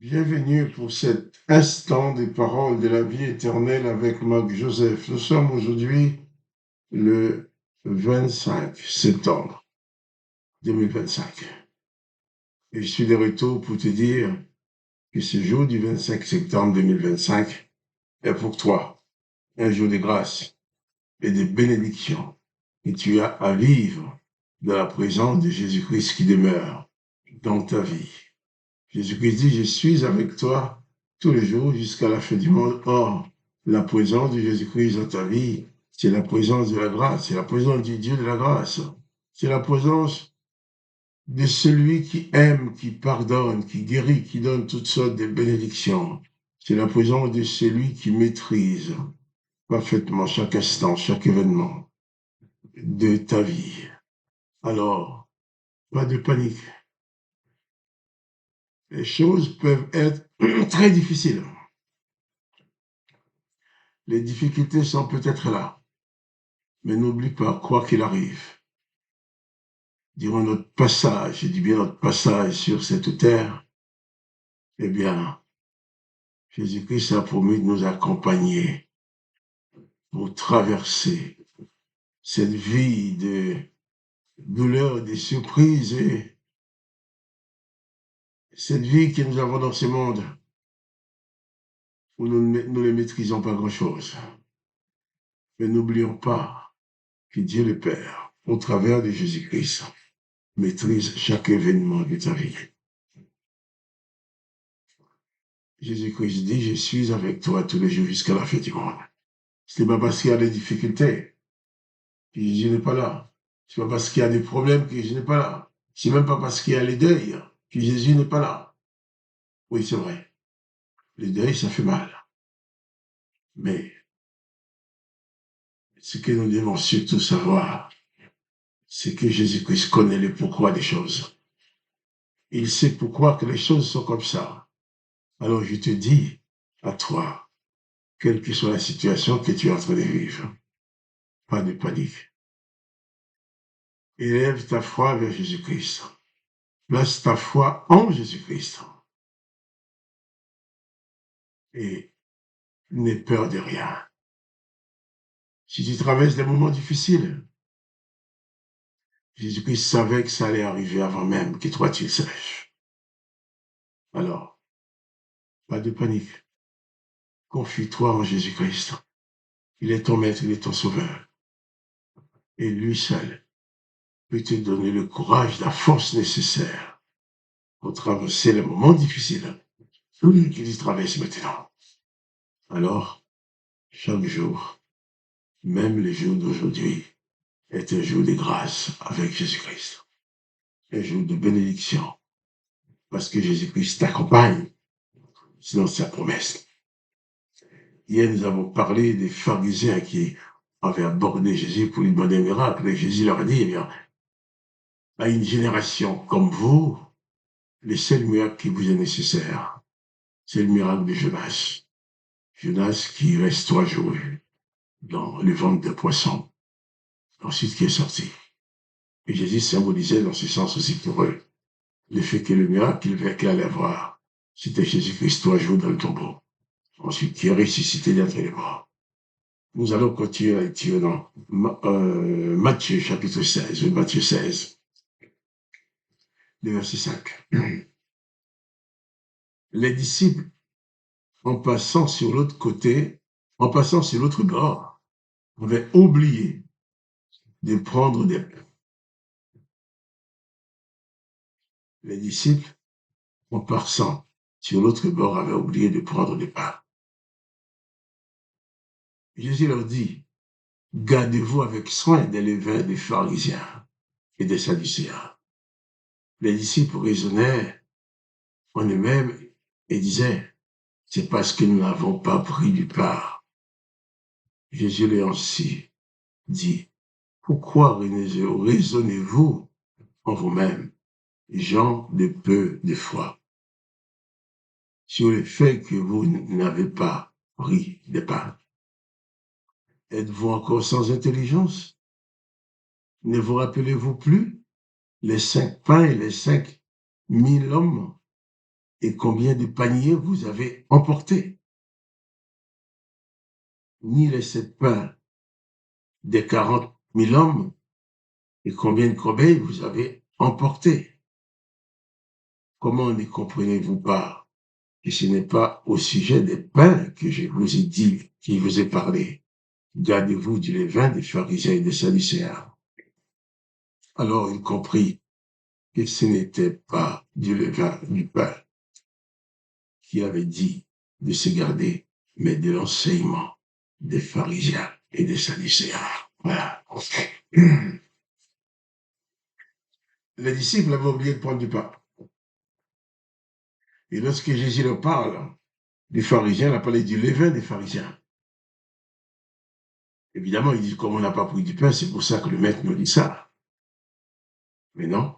Bienvenue pour cet instant des paroles de la vie éternelle avec Marc Joseph. Nous sommes aujourd'hui le 25 septembre 2025. Et je suis de retour pour te dire que ce jour du 25 septembre 2025 est pour toi un jour de grâce et de bénédiction. Et tu as à vivre dans la présence de Jésus-Christ qui demeure dans ta vie. Jésus-Christ dit, je suis avec toi tous les jours jusqu'à la fin du monde. Or, la présence de Jésus-Christ dans ta vie, c'est la présence de la grâce, c'est la présence du Dieu de la grâce. C'est la présence de celui qui aime, qui pardonne, qui guérit, qui donne toutes sortes de bénédictions. C'est la présence de celui qui maîtrise parfaitement chaque instant, chaque événement de ta vie. Alors, pas de panique. Les choses peuvent être très difficiles. Les difficultés sont peut-être là, mais n'oublie pas, quoi qu'il arrive, durant notre passage, je dis bien notre passage sur cette terre, eh bien, Jésus-Christ a promis de nous accompagner pour traverser cette vie de douleur, de surprises et cette vie que nous avons dans ce monde où nous ne maîtrisons pas grand-chose. Mais n'oublions pas que Dieu le Père, au travers de Jésus-Christ, maîtrise chaque événement de ta vie. Jésus-Christ dit, je suis avec toi tous les jours jusqu'à la fin du monde. Ce n'est pas parce qu'il y a des difficultés que Jésus n'est pas là. Ce n'est pas parce qu'il y a des problèmes que Jésus n'est pas là. Ce n'est même pas parce qu'il y a les deuils que Jésus n'est pas là. Oui, c'est vrai. Les deuils, ça fait mal. Mais ce que nous devons surtout savoir, c'est que Jésus-Christ connaît le pourquoi des choses. Il sait pourquoi que les choses sont comme ça. Alors je te dis à toi, quelle que soit la situation que tu es en train de vivre, pas de panique. Élève ta foi vers Jésus-Christ. Place ta foi en Jésus-Christ. Et n'aie peur de rien. Si tu traverses des moments difficiles, Jésus-Christ savait que ça allait arriver avant même que toi tu le saches. Alors, pas de panique. Confie-toi en Jésus-Christ. Il est ton maître, il est ton sauveur. Et lui seul peut te donner le courage, la force nécessaire pour traverser les moments difficiles qu'il traverse maintenant. Alors, chaque jour, même le jour d'aujourd'hui, est un jour de grâce avec Jésus-Christ. Un jour de bénédiction. Parce que Jésus-Christ t'accompagne. C'est dans sa promesse. Hier, nous avons parlé des pharisiens qui avaient abordé Jésus pour lui demander un miracle. Et Jésus leur a dit, eh bien, à une génération comme vous, le seul miracle qui vous est nécessaire, c'est le miracle de Jonas. Jonas qui reste 3 jours dans le ventre de poisson. Ensuite, qui est sorti. Et Jésus symbolisait dans ce sens aussi pour eux le fait que le miracle qu'il allait avoir, c'était Jésus-Christ 3 jours dans le tombeau. Ensuite, qui est ressuscité d'entre les morts. Nous allons continuer la lecture dans Matthieu chapitre 16, Matthieu 16, le verset 5. Les disciples, en passant sur l'autre côté, en passant sur l'autre bord, avaient oublié de prendre des pains. Les disciples, en passant sur l'autre bord, avaient oublié de prendre des pains. Jésus leur dit, gardez-vous avec soin des levains des pharisiens et des sadducéens. Les disciples raisonnaient en eux-mêmes et disaient, c'est parce que nous n'avons pas pris du pain. Jésus leur ainsi dit, pourquoi raisonnez-vous en vous-même, gens de peu de foi, sur le fait que vous n'avez pas pris de pain? Êtes-vous encore sans intelligence? Ne vous rappelez-vous plus les 5 pains et les 5 000 hommes et combien de paniers vous avez emportés? Ni les 7 pains des 40 000 hommes, et combien de corbeilles vous avez emportés? Comment ne comprenez-vous pas que ce n'est pas au sujet des pains que je vous ai dit, qui vous ai parlé? Gardez-vous du levain des pharisiens et des sadducéens. Alors il comprit que ce n'était pas du levain du pain qu'il avait dit de se garder, mais de l'enseignement des pharisiens et des sadducéens. Voilà. Les disciples avaient oublié de prendre du pain. Et lorsque Jésus leur parle des pharisiens, il a parlé du levain des pharisiens. Évidemment, il dit, comme on n'a pas pris du pain, c'est pour ça que le maître nous dit ça. Mais non,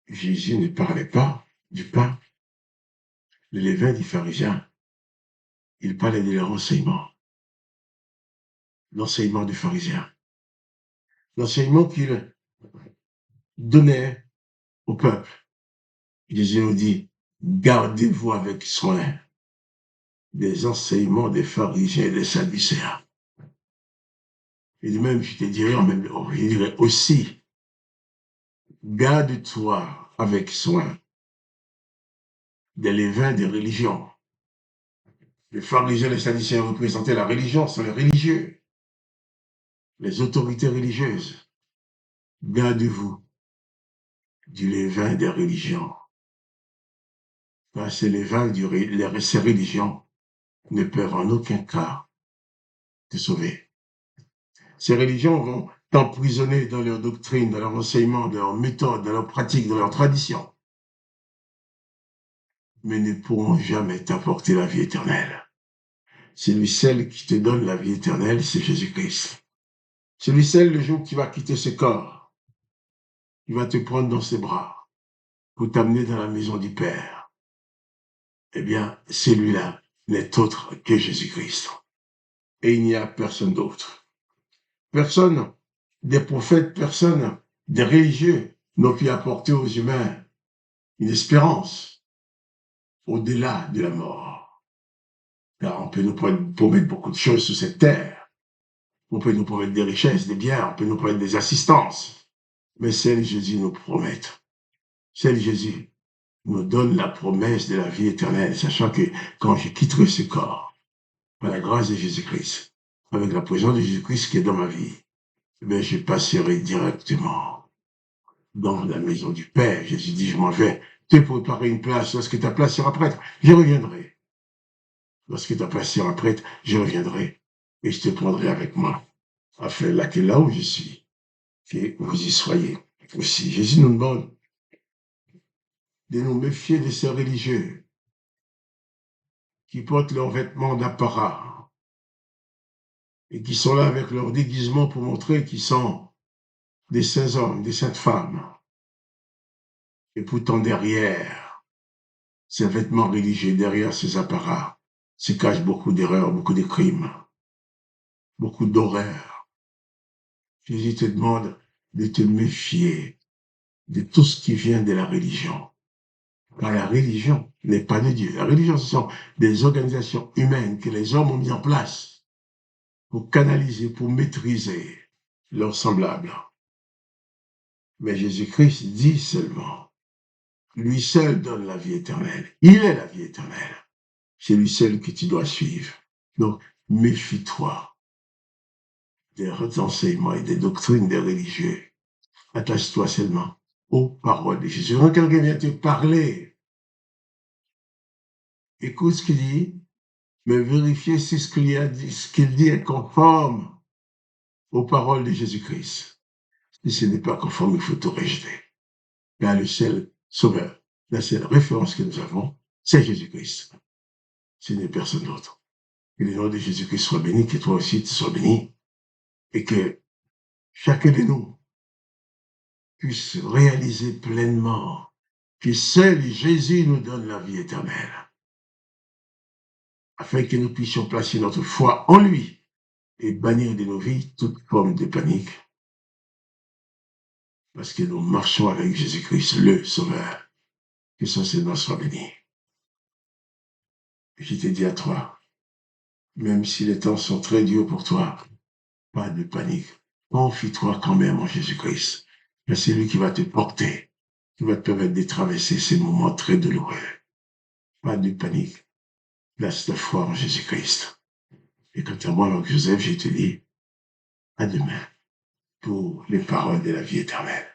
Jésus ne parlait pas du pain. Le levain des pharisiens, il parlait de leur enseignement. L'enseignement des pharisiens. L'enseignement qu'il donnait au peuple. Jésus nous dit, gardez-vous avec soin des enseignements des pharisiens et des sadducéens. Et même, je te dirais, je dirais aussi, garde-toi avec soin des levains des religions. Les pharisiens et les sadducéens représentaient la religion, sont les religieux, les autorités religieuses. Gardez-vous du levain des religions. Car ces levains, ces religions ne peuvent en aucun cas te sauver. Ces religions vont t'emprisonner dans leur doctrine, dans leur enseignement, dans leur méthode, dans leur pratique, dans leur tradition, mais ne pourront jamais t'apporter la vie éternelle. Celui seul qui te donne la vie éternelle, c'est Jésus-Christ. Celui seul, le jour qui va quitter ce corps, il va te prendre dans ses bras pour t'amener dans la maison du Père. Eh bien, celui-là n'est autre que Jésus-Christ. Et il n'y a personne d'autre. Personne des prophètes, personne des religieux n'ont pu apporter aux humains une espérance au-delà de la mort. Car on peut nous promettre beaucoup de choses sur cette terre. On peut nous promettre des richesses, des biens, on peut nous promettre des assistances. Mais celle Jésus nous promet. Celle Jésus nous donne la promesse de la vie éternelle, sachant que quand je quitterai ce corps, par la grâce de Jésus-Christ, avec la présence de Jésus-Christ qui est dans ma vie, eh je passerai directement dans la maison du Père. Jésus dit, je m'en vais te préparer une place. Lorsque ta place sera prête, je reviendrai. Lorsque ta place sera prête, je reviendrai et je te prendrai avec moi, afin que là où je suis, que vous y soyez aussi. Jésus nous demande de nous méfier de ces religieux qui portent leurs vêtements d'apparat et qui sont là avec leur déguisement pour montrer qu'ils sont des saints hommes, des saintes femmes. Et pourtant derrière ces vêtements religieux, derrière ces apparats, se cachent beaucoup d'erreurs, beaucoup de crimes, beaucoup d'horreurs. Jésus te demande de te méfier de tout ce qui vient de la religion. Car la religion n'est pas de Dieu. La religion, ce sont des organisations humaines que les hommes ont mis en place pour canaliser, pour maîtriser leurs semblables. Mais Jésus-Christ dit seulement, lui seul donne la vie éternelle. Il est la vie éternelle. C'est lui seul que tu dois suivre. Donc, méfie-toi des enseignements et des doctrines des religieux. Attache-toi seulement aux paroles de Jésus. Quand quelqu'un vient te parler, écoute ce qu'il dit, mais vérifiez si ce qu'il dit est conforme aux paroles de Jésus-Christ. Si ce n'est pas conforme, il faut tout rejeter. Car le seul sauveur, la seule référence que nous avons, c'est Jésus-Christ. Ce n'est personne d'autre. Que le nom de Jésus-Christ soit béni, que toi aussi tu sois béni, et que chacun de nous puisse réaliser pleinement que seul Jésus nous donne la vie éternelle, afin que nous puissions placer notre foi en lui et bannir de nos vies toute forme de panique, parce que nous marchons avec Jésus-Christ, le Sauveur. Que son Seigneur soit béni. Je te dis à toi, même si les temps sont très durs pour toi, pas de panique. Confie-toi quand même en Jésus-Christ. C'est lui qui va te porter, qui va te permettre de traverser ces moments très douloureux. Pas de panique. Place ta foi en Jésus-Christ. Et quant à moi, Joseph, je te dis à demain pour les paroles de la vie éternelle.